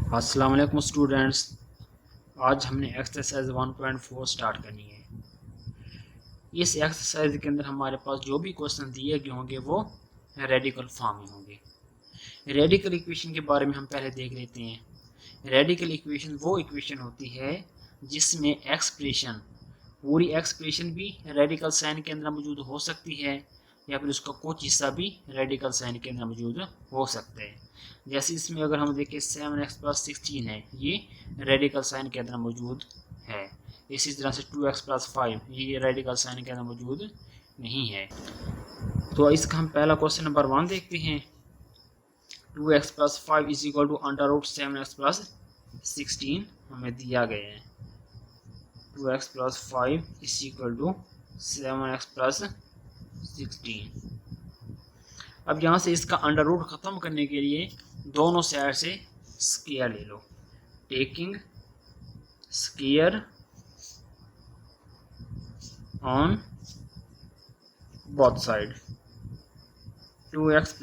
अस्सलाम वालेकुम स्टूडेंट्स। आज हमने एक्सरसाइज 1.4 स्टार्ट करनी है। इस एक्सरसाइज के अंदर हमारे पास जो भी क्वेश्चन दिए गए होंगे वो रेडिकल फॉर्म में होंगे। रेडिकल इक्वेशन के बारे में हम पहले देख लेते हैं। रेडिकल इक्वेशन वो इक्वेशन होती है जिसमें एक्सप्रेशन, पूरी एक्सप्रेशन भी रेडिकल साइन के अंदर मौजूद हो सकती है या फिर उसका कुछ हिस्सा भी रेडिकल साइन के अंदर मौजूद हो सकता है। जैसे इसमें अगर हम देखें 7x + 16 है, ये रेडिकल साइन के अंदर मौजूद है। इसी तरह से 2x + 5 ये रेडिकल साइन के अंदर मौजूद नहीं है। तो इसका हम पहला क्वेश्चन नंबर 1 देखते हैं। 2x + 5 = √7x + 16 हमें दिया गया है। 2x + 5 = 7x + 16। अब यहाँ से इसका अंडर रूट ख़त्म करने के लिए दोनों साइड से स्क्वायर ले लो। Taking square on both side. 2x +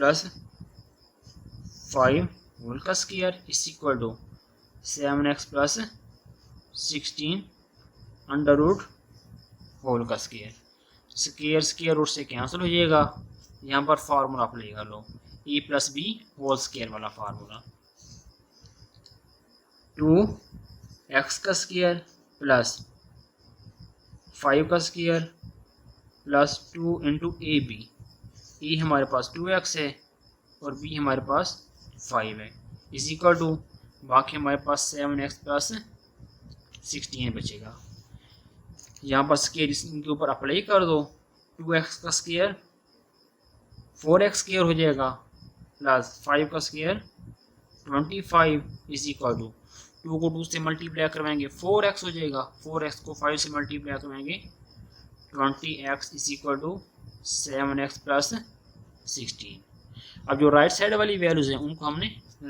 5 whole का square = 7x + 16 under root whole का स्क्वायर। स्क्वायर रूट से कैंसिल हो जाएगा। यहाँ पर फार्मूला अप्लाई कर लो, a + b होल स्क्वायर वाला फार्मूला। 2x का स्क्वायर + 5 का स्क्वायर + 2 × ab। a हमारे पास 2x है और b हमारे पास 5 है = बाकी हमारे पास 7x + 16 बचेगा। यहाँ पर स्क्वायर इनके ऊपर अप्लाई कर दो। 2x का स्क्वायर 4x स्क्वायर हो जाएगा + 5 का स्क्वायर 25 = 2 को 2 से मल्टीप्लाई करवाएंगे 4x हो जाएगा। 4x को 5 से मल्टीप्लाई करवाएंगे 20x = 7x + 16। अब जो राइट साइड वाली वैल्यूज हैं उनको हमने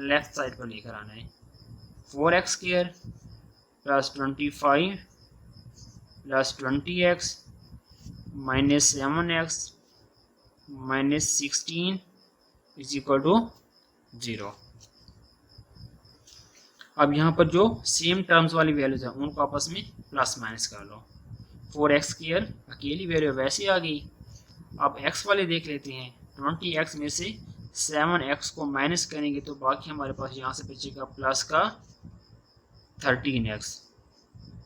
लेफ्ट साइड पर लेकर आना है। 4x square + 25 + 20x - 7x - 16 = 0। अब यहाँ पर जो सेम टर्म्स वाली वैल्यूज हैं उनको आपस में प्लस माइनस कर लो। 4x स्क्वायर अकेली वैल्यू वैसे आ गई। अब x वाले देख लेते हैं। 20x में से 7x को माइनस करेंगे तो बाकी हमारे पास यहाँ से बचेगा प्लस का 13x।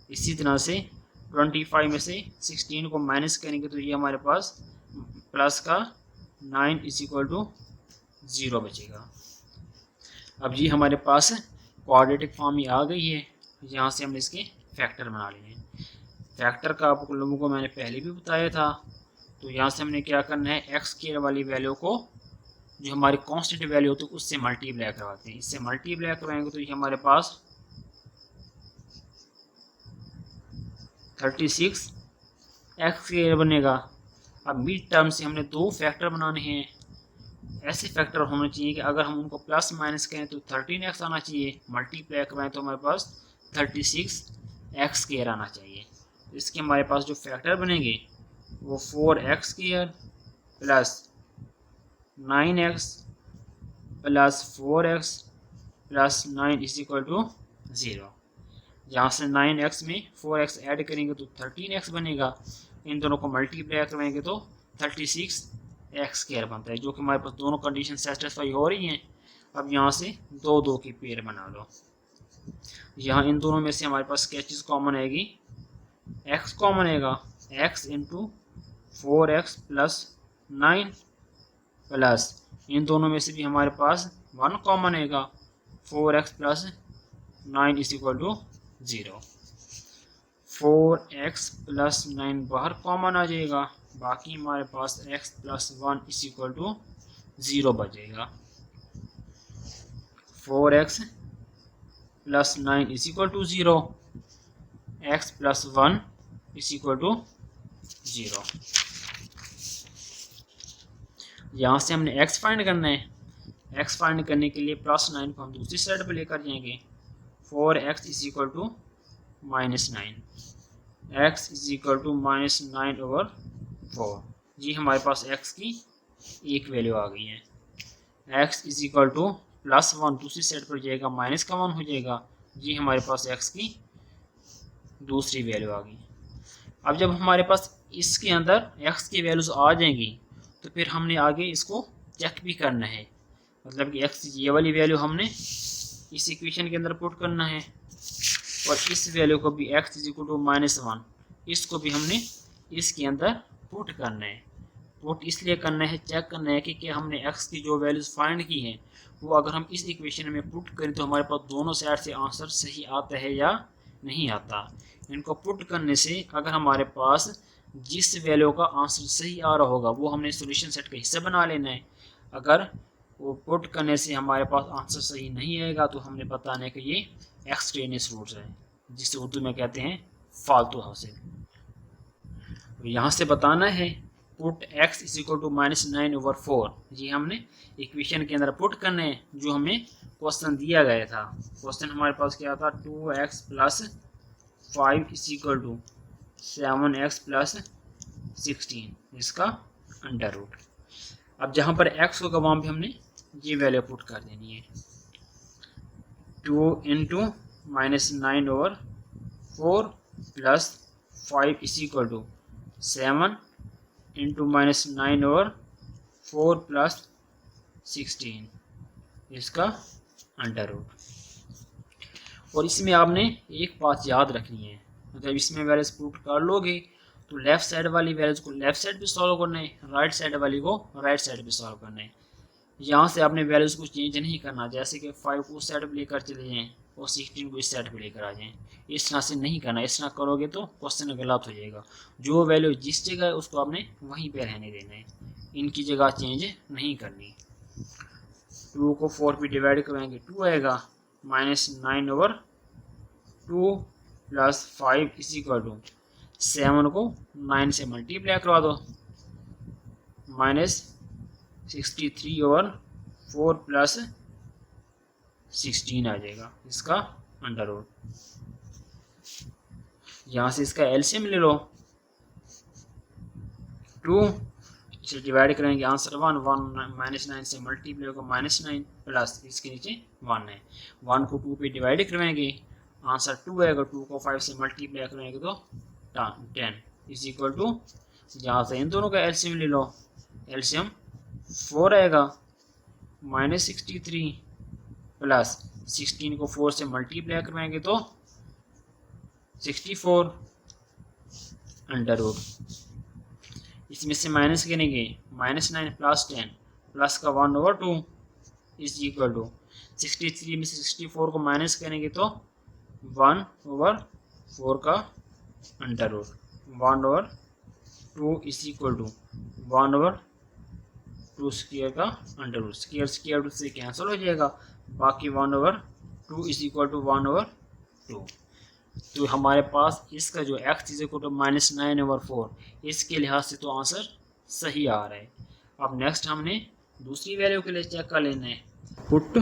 इसी तरह से 25 में से 16 को माइनस करेंगे तो ये हमारे पास प्लस का 9 = 0 बचेगा। अब ये हमारे पास क्वाड्रेटिक फॉर्म में आ गई है। यहाँ से हमने इसके फैक्टर बना लिए हैं। फैक्टर का आप लोगों को मैंने पहले भी बताया था। तो यहाँ से हमने क्या करना है, एक्स स्क्वायर वाली वैल्यू को जो हमारी कांस्टेंट वैल्यू होती है उससे मल्टीप्लाई करवाते हैं। इससे मल्टीप्लाई करवाएंगे तो ये हमारे पास 36 एक्स स्क्वायर बनेगा। अब मिड टर्म से हमने 2 फैक्टर बनाने हैं। ऐसे फैक्टर होने चाहिए कि अगर हम उनको प्लस माइनस करें तो 13x आना चाहिए, मल्टीप्लाई करवाएं तो हमारे पास 36x स्क्वायर आना चाहिए। इसके हमारे पास जो फैक्टर बनेंगे वो 4x स्क्वायर + 9x + 4x + 9 = 0। यहाँ से 9x में 4x ऐड करेंगे तो 13x बनेगा। इन दोनों को मल्टीप्लाई करवाएंगे तो 36x स्क्वायर बनता है, जो कि हमारे पास दोनों कंडीशन सेटिस्फाई हो रही हैं। अब यहाँ से 2 की पेयर बना लो। यहाँ इन दोनों में से हमारे पास क्या चीज़ कॉमन आएगी, x कॉमन आएगा। x × 4x + 9 प्लस इन दोनों में से भी हमारे पास 1 कॉमन आएगा। 4x + 9 = 0। 4x + 9 बाहर कॉमन आ जाएगा। बाकी हमारे पास x + 1 = 0 बचेगा। 4x + 9 = 0, x + 1 = 0। यहाँ से हमने x फाइंड करना है। x फाइंड करने के लिए +9 को हम दूसरी साइड पर लेकर जाएंगे। 4x = -9, x = -9/4। ये हमारे पास x की एक वैल्यू आ गई है। x = +1 दूसरी साइड पर जाएगा -1 हो जाएगा। ये हमारे पास x की दूसरी वैल्यू आ गई। अब जब हमारे पास इसके अंदर x की वैल्यूज आ जाएंगी तो फिर हमने आगे इसको चेक भी करना है, मतलब कि x ये वाली वैल्यू हमने इस इक्वेशन के अंदर पुट करना है और इस वैल्यू को भी x = -1 इसको भी हमने इसके अंदर पुट करना है। पुट इसलिए करना है, चेक करना है कि क्या हमने x की जो वैल्यूज फाइंड की हैं वो अगर हम इस इक्वेशन में पुट करें तो हमारे पास दोनों साइड से आंसर सही आता है या नहीं आता। इनको पुट करने से अगर हमारे पास जिस वैल्यू का आंसर सही आ रहा होगा वो हमने सॉल्यूशन सेट का हिस्सा बना लेना है। अगर वो पुट करने से हमारे पास आंसर सही नहीं आएगा तो हमने बताना है कि ये एक्सट्रेनियस रूट्स है, जिसे उर्दू में कहते हैं फालतू हासिल। तो यहाँ से बताना है पुट x = -9/4, ये हमने इक्वेशन के अंदर पुट करने हैं जो हमें क्वेश्चन दिया गया था। क्वेश्चन हमारे पास क्या था, 2x + 5 = 7x + 16 इसका अंडर रूट। अब जहाँ पर x होगा वहाँ भी हमने ये वैल्यू पुट कर देनी है, 2 × -9/4 + 5 = 7 × -9/4 + 16 इसका अंडर रूट। और इसमें आपने एक बात याद रखनी है, मतलब इसमें वैल्यूज पुट कर लोगे तो लेफ्ट साइड वाली वैल्यूज को लेफ्ट साइड पे सॉल्व करना है, राइट साइड वाली को राइट साइड पे सॉल्व करना है। यहाँ से आपने वैल्यूज को चेंज नहीं करना, जैसे कि 5 को उस साइड पर लेकर चले जाएँ और 16 को इस साइड पर लेकर आ जाएँ, इस तरह से नहीं करना। इस तरह करोगे तो क्वेश्चन गलत हो जाएगा। जो वैल्यू जिस जगह है उसको आपने वहीं पे रहने देना है, इनकी जगह चेंज नहीं करनी। 2 को 4 पे डिवाइड करेंगे 2 आएगा, -9/2 + 5 = 7 को 9 से मल्टीप्लाई करवा दो, -63/4 + 16 आ जाएगा इसका अंडर रूट। यहाँ से इसका एलसीएम ले लो, 2 इसे डिवाइड करेंगे आंसर 1 -9 से मल्टीप्लाई होगा -9 प्लस इसके नीचे 1 है, 1 को 2 पे डिवाइड करेंगे आंसर 2 आएगा, 2 को 5 से मल्टीप्लाई करेंगे तो 10 = यहाँ से इन दोनों का एलसीएम ले लो, एलसीएम 4 आएगा, -63 प्लस 16 को 4 से मल्टीप्लाई करवाएंगे तो 64 अंडर रूट। इसमें से माइनस करेंगे, -9 + 10 प्लस का 1/2 = 63 में से 64 को माइनस करेंगे तो 1/4 का अंडर रूट, 1/2 = 1/2 स्क्वायर का अंडर रूट, स्क्वायर रूट से कैंसिल हो जाएगा, बाकी 1/2 = 1/2। तो हमारे पास इसका जो x = -9/4 इसके लिहाज से तो आंसर सही आ रहा है। अब नेक्स्ट हमने दूसरी वैल्यू के लिए चेक कर लेना है, पुट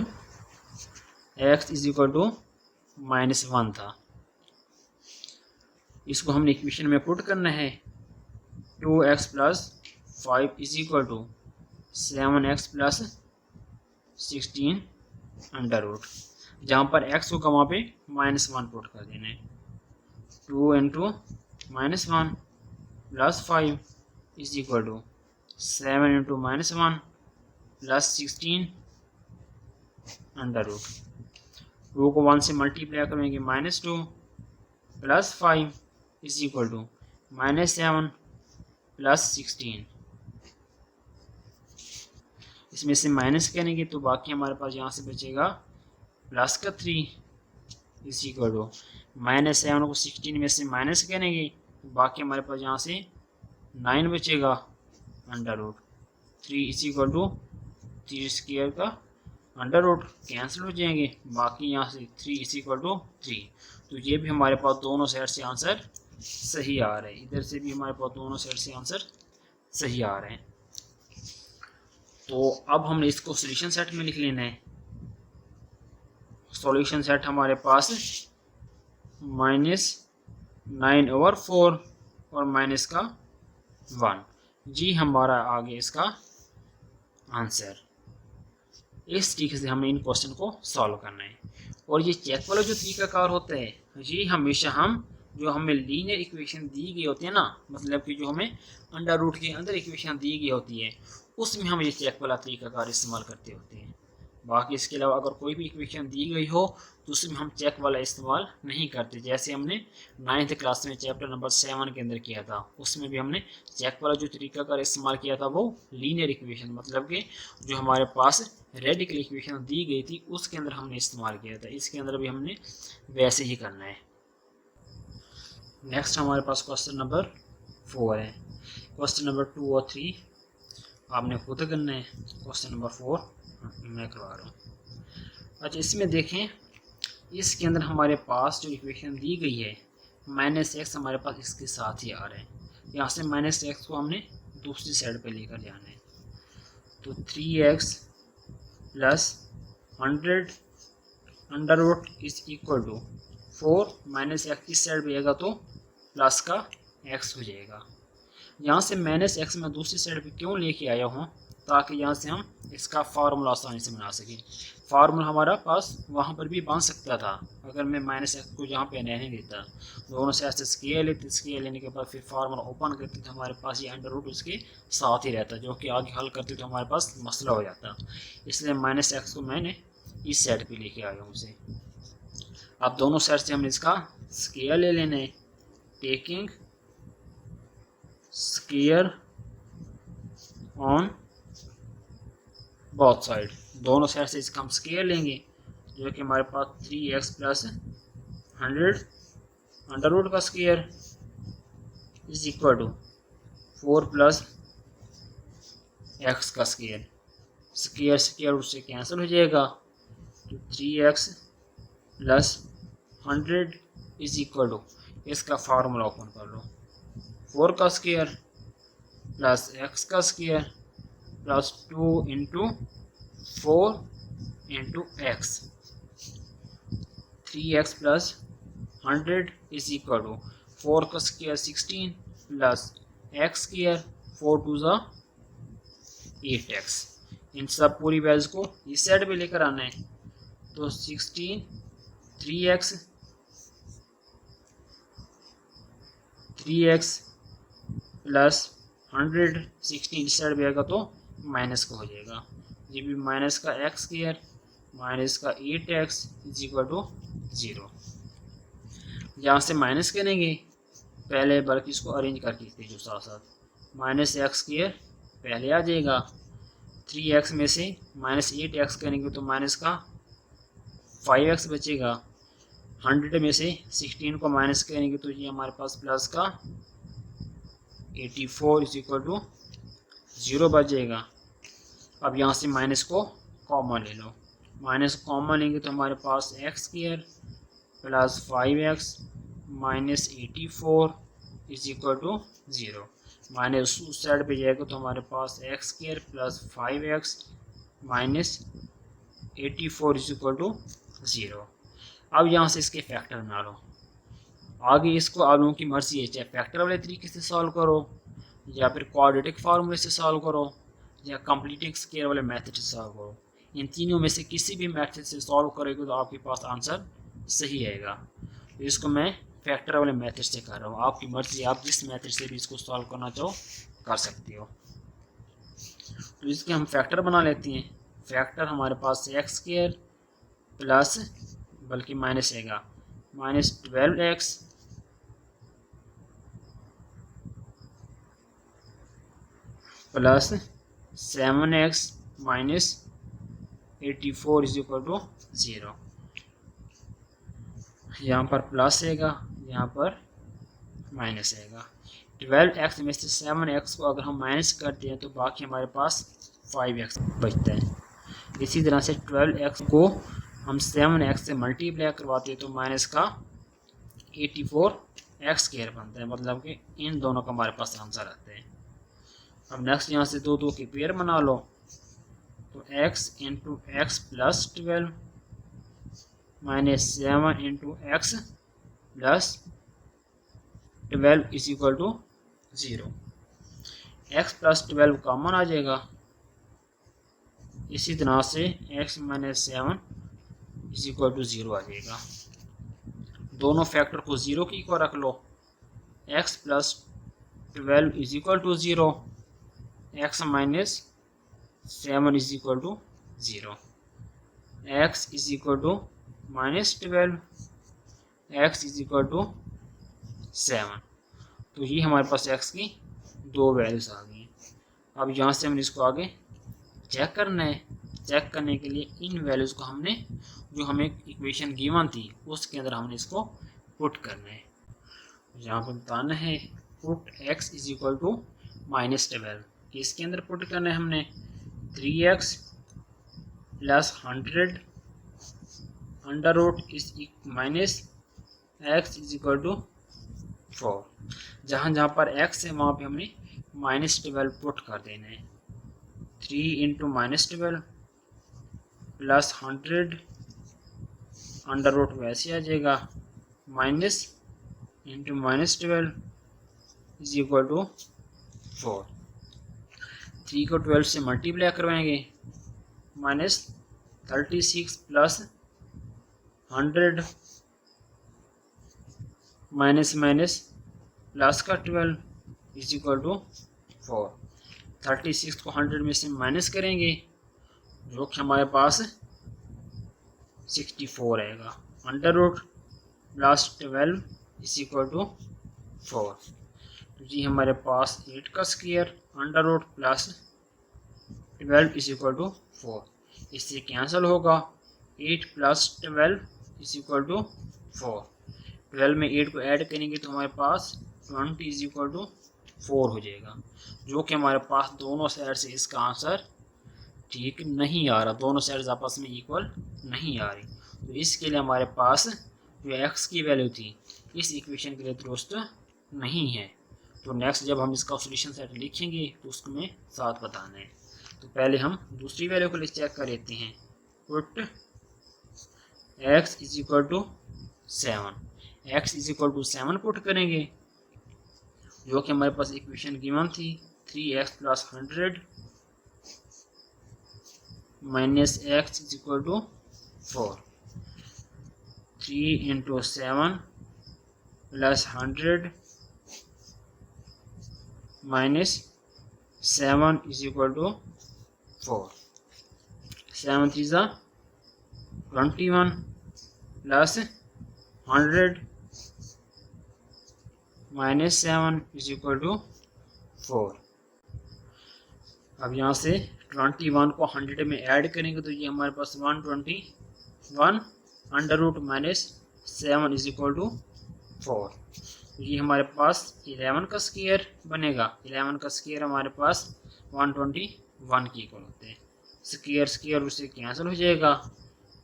x = -1 था, इसको हमने इक्वेशन में पुट करना है, 2x + 5 = 7x + 16 अंडर रूट। जहाँ पर x होगा वहाँ पे -1 पुट कर देना है, 2 × -1 + 5 = 7 × -1 + 16 अंडर रूट। 2 को 1 से मल्टीप्लाई करेंगे, -2 + 5 = -7 + 16, इसमें से माइनस करेंगे तो बाकी हमारे पास यहाँ से बचेगा प्लस का 3 = -7 को 16 में से माइनस करेंगे तो बाकी हमारे पास यहाँ से 9 बचेगा, अंडर रूट 3 = 3 स्क्वायर का अंडर रूट कैंसिल हो जाएंगे, बाकी यहाँ से 3 = 3। तो ये भी हमारे पास दोनों साइड से आंसर सही आ रहा है, इधर से भी हमारे पास दोनों साइड से आंसर सही आ रहे हैं। तो अब हमने इसको सॉल्यूशन सेट में लिख लेना है। सॉल्यूशन सेट हमारे पास -9/4 और माइनस का 1, जी हमारा आ गया इसका आंसर। इस तरीके से हमें इन क्वेश्चन को सॉल्व करना है। और ये चेक वाला जो तरीकाकार होता है, ये हमेशा हम जो हमें लीनियर इक्वेशन दी गई होती है ना, मतलब कि जो हमें अंडर रूट के अंदर इक्वेशन दी गई होती है, उसमें हम ये चेक वाला तरीकाकार इस्तेमाल करते होते हैं। बाकी इसके अलावा अगर कोई भी इक्वेशन दी गई हो तो उसमें हम चेक वाला इस्तेमाल नहीं करते। जैसे हमने 9th क्लास में चैप्टर नंबर 7 के अंदर किया था, उसमें भी हमने चेक वाला जो तरीका का इस्तेमाल किया था वो लीनियर इक्वेशन, मतलब कि जो हमारे पास रेडिकल इक्वेशन दी गई थी उसके अंदर हमने इस्तेमाल किया था। इसके अंदर भी हमने वैसे ही करना है। नेक्स्ट हमारे पास क्वेश्चन नंबर 4 है। क्वेश्चन नंबर 2 और 3 आपने खुद करना है, क्वेश्चन नंबर 4 मैं करवा रहा हूँ। अच्छा, इसमें देखें, इसके अंदर हमारे पास जो इक्वेशन दी गई है -x हमारे पास इसके साथ ही आ रहा है। यहाँ से -x को हमने दूसरी साइड पे लेकर जाना है। तो 3x plus 100 under root is equal to 4 -x इस साइड पे आएगा तो प्लस का x हो जाएगा। यहाँ से -x मैं दूसरी साइड पे क्यों लेके आया हूँ, ताकि यहाँ से हम इसका फार्मूला आसानी से बना सकें। फार्मूला हमारा पास वहाँ पर भी बन सकता था अगर मैं -x को यहाँ पे रहने देता। दोनों से ऐसे स्केल लेते, स्केल लेने के बाद फिर फार्मूला ओपन करते तो हमारे पास ये अंडर रूट उसके साथ ही रहता, जो कि आगे हल करते तो हमारे पास मसला हो जाता। इसलिए -x को मैंने इस साइड पे लेके आया हूँ उसे। अब दोनों साइड से हमने इसका स्केयर ले लेना है, taking square on both side. दोनों साइड से इसका हम स्केयर लेंगे, जो कि हमारे पास 3x प्लस 100 अंडर रूट का square is equal to 4 plus x का स्केयर। स्केयर स्केयर रूट से कैंसिल हो जाएगा, तो 3x plus 100 is equal to, इसका फार्मूला ओपन कर लो, 4 का स्केयर प्लस x का square plus 2 into 4 into x। 3x plus 100 is equal to 4 का स्केयर 16 प्लस x स्केयर 4 टू ज़ा 8x। इन सब पूरी वैल्यूज को इस साइड पे लेकर आना है। तो 16 3x प्लस 100 16 इस साइड पे आएगा तो माइनस का हो जाएगा। ये भी माइनस का x स्क्वायर माइनस का 8x इज इक्वल टू 0। यहाँ से माइनस करेंगे पहले, बल्कि इसको अरेंज करके जो साथ साथ माइनस एक्स स्क्वायर पहले आ जाएगा। 3x में से -8x करेंगे तो माइनस का 5x बचेगा। 100 में से 16 को माइनस करेंगे तो ये हमारे पास प्लस का 84 इज इक्वल टू 0 बच जाएगा। अब यहाँ से माइनस को कॉमन ले लो, माइनस कॉमन लेंगे तो हमारे पास x square plus 5x minus 84 is equal to 0। Minus उस साइड पे जाएगा तो हमारे पास x square plus 5x minus 84 is equal to 0। अब यहाँ से इसके फैक्टर बना लो। आगे इसको आप लोगों की मर्जी है, चाहे फैक्टर वाले तरीके से सॉल्व करो या फिर क्वाड्रेटिक फार्मूले से सॉल्व करो या कंप्लीटिंग स्केयर वाले मेथड से सॉल्व करो। इन तीनों में से किसी भी मेथड से सॉल्व करोगे तो आपके पास आंसर सही आएगा। तो इसको मैं फैक्टर वाले मेथड से कर रहा हूँ, आपकी मर्जी, आप जिस मेथड से भी इसको सॉल्व करना चाहो कर सकते हो। तो इसके हम फैक्टर बना लेते हैं। फैक्टर हमारे पास एक्स स्क्वायर प्लस, बल्कि माइनस आएगा, minus 12x plus 7x minus 84 is equal to 0। यहाँ पर प्लस आएगा, यहाँ पर माइनस आएगा। 12x में से 7x को अगर हम माइनस करते हैं तो बाकी हमारे पास 5x बचता है। इसी तरह से 12x को हम 7x से मल्टीप्लाई करवाते हैं तो माइनस का 84x स्क्वायर बनता है, मतलब कि इन दोनों का हमारे पास आंसर आता है। अब नेक्स्ट यहाँ से दो की पेयर बना लो, तो x into x plus 12 minus 7 into x plus 12 is equal to 0। x plus 12 common आ जाएगा इसी तरह से x minus 7 is equal to 0 आ जाएगा। दोनों फैक्टर को 0 की इक्वल रख लो। x plus 12 is equal to 0, x minus 7 is equal to 0, x is equal to minus 12, x is equal to 7। तो ये हमारे पास x की दो वैल्यूज आ गई। अब यहाँ से हमने इसको आगे चेक करना है। चेक करने के लिए इन वैल्यूज़ को हमने जो हमें इक्वेशन गिवन थी उसके अंदर हमने इसको पुट करना है। यहाँ पर बताना है put x is equal to minus 12, इसके अंदर पुट करना है हमने 3x plus 100 under root is minus x is equal to 4। जहाँ जहाँ पर x है वहाँ पे हमने माइनस 12 पुट कर देना है। 3 into minus 12 plus 100 under root वैसे आ जाएगा, minus into minus 12 is equal to 4। 3 को 12 से मल्टीप्लाई करवाएंगे, minus 36 plus 100 minus minus plus का 12 इज इक्वल टू 4। 36 को 100 में से माइनस करेंगे जो कि हमारे पास 64 आएगा। Under root plus 12 is equal to 4। तो जी हमारे पास 8 का square under root plus 12 is equal to 4, इससे कैंसिल होगा। 8 प्लस 12 इज इक्वल टू 4। 12 में 8 को ऐड करेंगे तो हमारे पास 20 इज इक्वल टू 4 हो जाएगा, जो कि हमारे पास दोनों साइड से इसका आंसर ठीक नहीं आ रहा, दोनों साइड्स आपस में इक्वल नहीं आ रही। तो इसके लिए हमारे पास जो x की वैल्यू थी इस इक्वेशन के लिए दुरुस्त नहीं है। तो नेक्स्ट जब हम इसका सॉल्यूशन सेट लिखेंगे तो उसको में साथ बताना है। तो पहले हम दूसरी वैल्यू को चेक कर लेते हैं। Put x is equal to 7, x is equal to 7 put करेंगे जो कि हमारे पास इक्वेशन गिवन थी 3x plus 100 minus x is equal to 4। 3 into 7 plus 100 minus 7 is equal to 4। 7 3 जा 21 plus 100 minus 7 is equal to 4। अब यहाँ से 21 को 100 में ऐड करेंगे तो ये हमारे पास 121 under root minus 7 is equal to 4। तो ये हमारे पास 11 का स्क्वायर बनेगा। 11 का स्क्वायर हमारे पास 121 की इक्वल होते हैं। स्क्वायर स्क्वायर उससे कैंसिल हो जाएगा,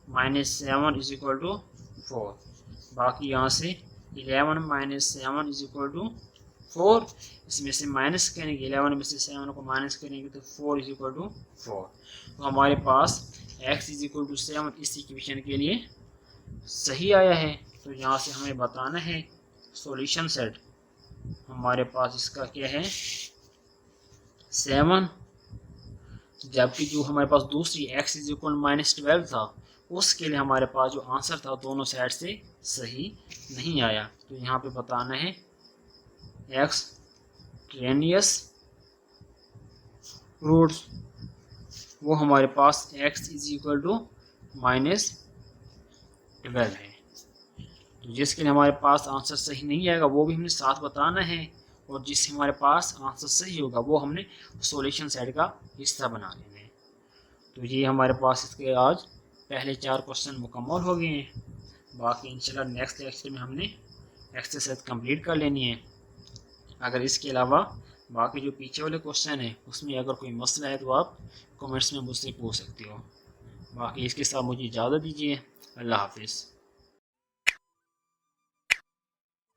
माइनस 7 इज इक्वल टू 4। बाकी यहाँ से 11 माइनस 7 इज इक्वल टू 4, इसमें से माइनस करेंगे, 11 में से 7 को माइनस करेंगे तो 4 इज इक्वल टू 4। तो हमारे पास x इज इक्वल टू 7 इस इक्वेशन के लिए सही आया है। तो यहाँ से हमें बताना है सॉल्यूशन सेट। हमारे पास इसका क्या है 7, जबकि जो हमारे पास दूसरी x इज इक्वल माइनस 12 था उसके लिए हमारे पास जो आंसर था दोनों साइड से सही नहीं आया। तो यहाँ पे बताना है एक्सट्रेनियस रूट्स, वो हमारे पास x is equal to minus 12 है। तो जिसके लिए हमारे पास आंसर सही नहीं आएगा वो भी हमने साथ बताना है, और जिससे हमारे पास आंसर सही होगा वो हमने सॉल्यूशन सेट का हिस्सा बना लेना है। तो ये हमारे पास इसके आज पहले 4 क्वेश्चन मुकम्मल हो गए हैं। बाकी इंशाल्लाह नेक्स्ट लेक्चर में हमने एक्सरसाइज कंप्लीट कर लेनी है। अगर इसके अलावा बाकी जो पीछे वाले क्वेश्चन है उसमें अगर कोई मसला है तो आप कमेंट्स में मुझसे पूछ सकते हो। बाकी इसके साथ मुझे इजाज़त दीजिए। अल्लाह हाफिज़।